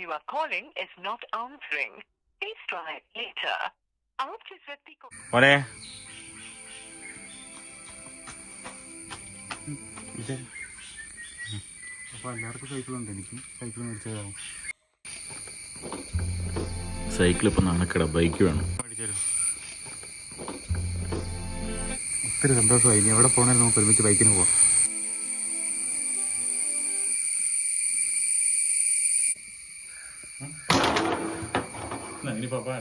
you are calling is not answering. Please try later. आप जिस व्यक्ति को മോനെ അപ്പോൾ എല്ലാവർക്കും സൈക്കിളുണ്ട്, എനിക്ക് സൈക്കിൾ മേടിച്ചതാവും. സൈക്കിൾ ഇപ്പം നാണക്കട, ബൈക്ക് വേണം. ഒത്തിരി സന്തോഷമായി. ഇനി എവിടെ പോകണേലും നമുക്ക് ഒരുമിച്ച് ബൈക്കിന് പോവാം. ഇനി പപ്പാ